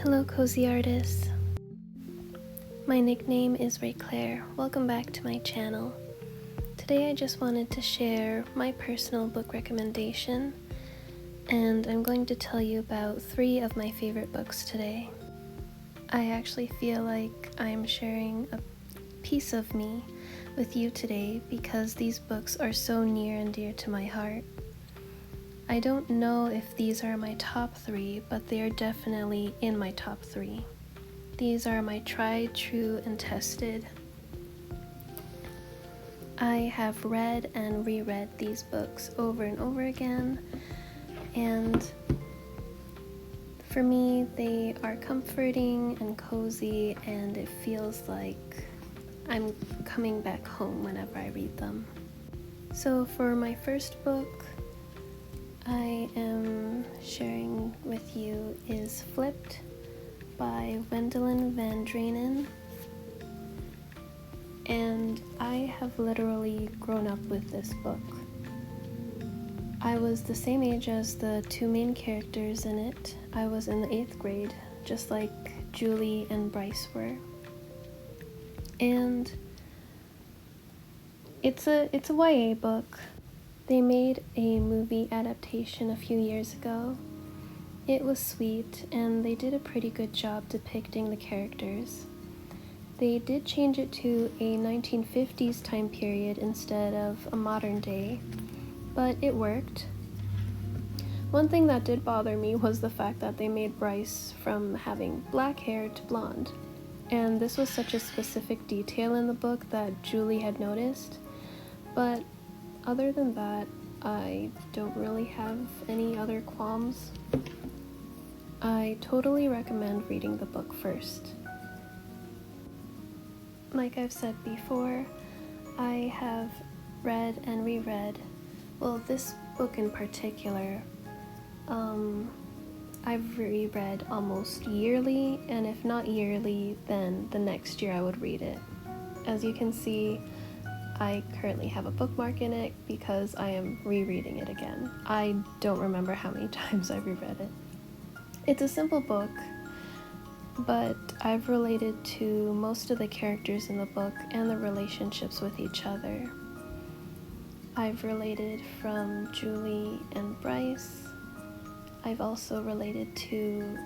Hello, cozy artists. My nickname is Ray Claire. Welcome back to my channel. Today I just wanted to share my personal book recommendation, and I'm going to tell you about 3 of my favorite books today. I actually feel like I'm sharing a piece of me with you today because these books are so near and dear to my heart. I don't know if these are my top 3, but they are definitely in my top 3. These are my tried, true, and tested. I have read and reread these books over and over again, and for me, they are comforting and cozy, and it feels like I'm coming back home whenever I read them. So for my first book, I am sharing with you is Flipped by Wendelin van Draanen, and I have literally grown up with this book. I was the same age as the 2 main characters in it. I was in the 8th grade, just like Julie and Bryce were. And it's a YA book. They made a movie adaptation a few years ago. It was sweet, and they did a pretty good job depicting the characters. They did change it to a 1950s time period instead of a modern day, but it worked. One thing that did bother me was the fact that they made Bryce from having black hair to blonde, and this was such a specific detail in the book that Julie had noticed, but other than that, I don't really have any other qualms. I totally recommend reading the book first. Like I've said before, I have read and reread, well, this book in particular, I've reread almost yearly, and if not yearly, then the next year I would read it. As you can see, I currently have a bookmark in it because I am rereading it again. I don't remember how many times I've reread it. It's a simple book, but I've related to most of the characters in the book and the relationships with each other. I've related from Julie and Bryce. I've also related to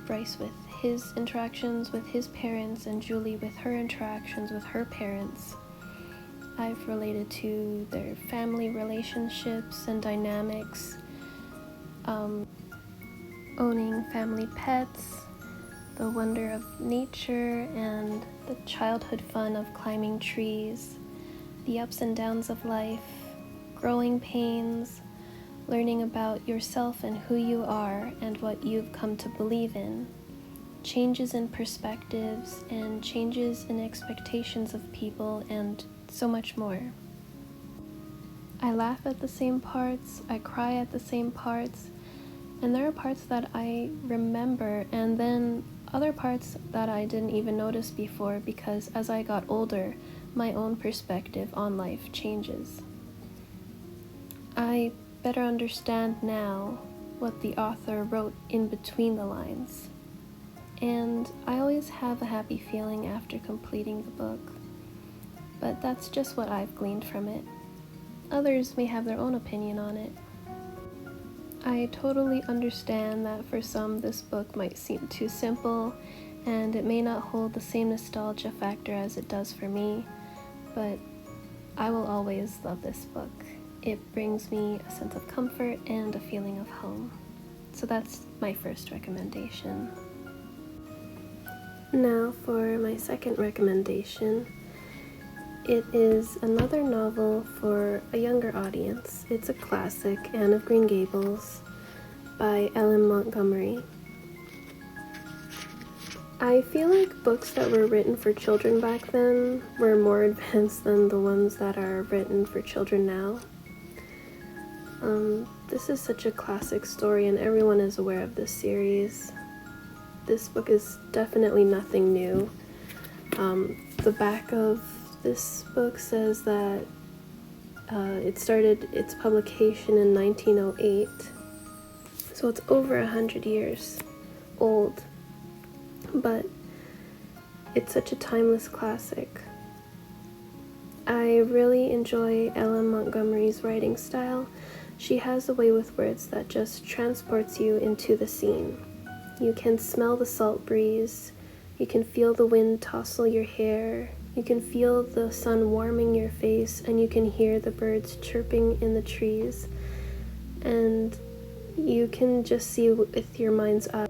Bryce with his interactions with his parents and Julie with her interactions with her parents. I've related to their family relationships and dynamics, owning family pets, the wonder of nature and the childhood fun of climbing trees, the ups and downs of life, growing pains, learning about yourself and who you are and what you've come to believe in, changes in perspectives and changes in expectations of people, and so much more. I laugh at the same parts, I cry at the same parts, and there are parts that I remember and then other parts that I didn't even notice before because as I got older, my own perspective on life changes. I better understand now what the author wrote in between the lines, and I always have a happy feeling after completing the book. But that's just what I've gleaned from it. Others may have their own opinion on it. I totally understand that for some this book might seem too simple, and it may not hold the same nostalgia factor as it does for me, but I will always love this book. It brings me a sense of comfort and a feeling of home. So that's my first recommendation. Now for my second recommendation. It is another novel for a younger audience. It's a classic, Anne of Green Gables, by Montgomery. I feel like books that were written for children back then were more advanced than the ones that are written for children now. This is such a classic story and everyone is aware of this series. This book is definitely nothing new. The back of this book says that it started its publication in 1908, so it's over 100 years old. but it's such a timeless classic. I really enjoy Ellen Montgomery's writing style. She has a way with words that just transports you into the scene. You can smell the salt breeze, you can feel the wind tousle your hair, you can feel the sun warming your face, and you can hear the birds chirping in the trees, and you can just see with your mind's eye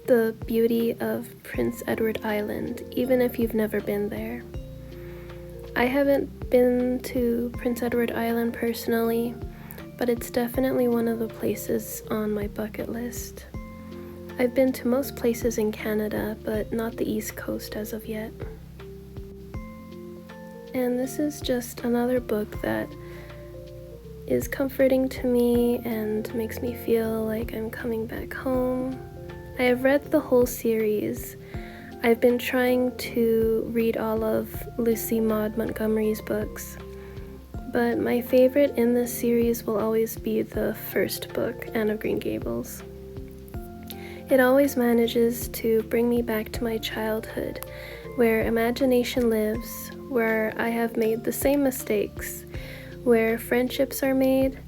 the beauty of Prince Edward Island, even if you've never been there. I haven't been to Prince Edward Island personally, but it's definitely one of the places on my bucket list. I've been to most places in Canada, but not the East Coast as of yet. And this is just another book that is comforting to me and makes me feel like I'm coming back home. I have read the whole series. I've been trying to read all of Lucy Maud Montgomery's books, but my favorite in this series will always be the first book, Anne of Green Gables. It always manages to bring me back to my childhood, where imagination lives, where I have made the same mistakes, where friendships are made,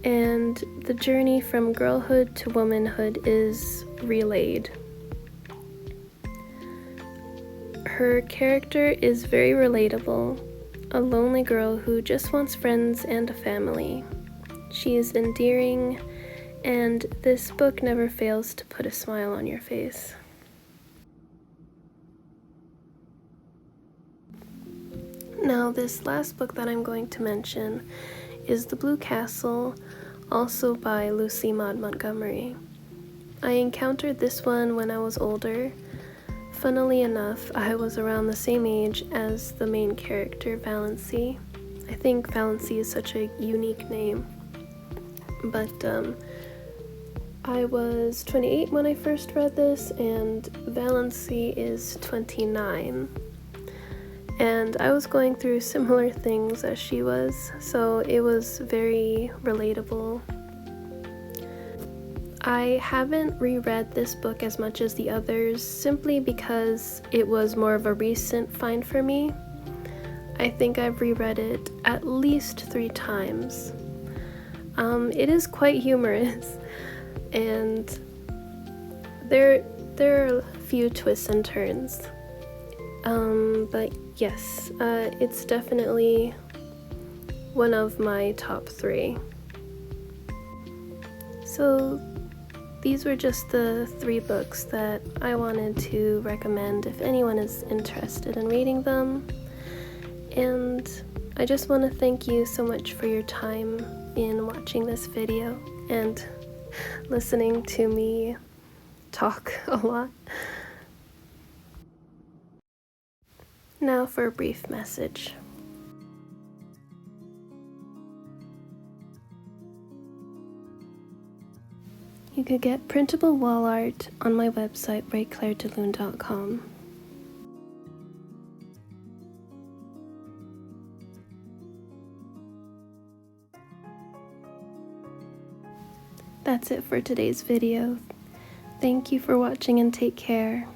and the journey from girlhood to womanhood is relayed. Her character is very relatable, a lonely girl who just wants friends and a family. She is endearing, and this book never fails to put a smile on your face. Now, this last book that I'm going to mention is The Blue Castle, also by Lucy Maud Montgomery. I encountered this one when I was older. Funnily enough, I was around the same age as the main character, Valancy. I think Valancy is such a unique name. But I was 28 when I first read this, and Valancy is 29. And I was going through similar things as she was, so it was very relatable. I haven't reread this book as much as the others, simply because it was more of a recent find for me. I think I've reread it at least 3 times. It is quite humorous, and there are a few twists and turns. But yes, it's definitely one of my top 3. So these were just the 3 books that I wanted to recommend if anyone is interested in reading them. And I just want to thank you so much for your time in watching this video and listening to me talk a lot. Now for a brief message. You could get printable wall art on my website, rayclairedeloon.com. That's it for today's video. Thank you for watching and take care.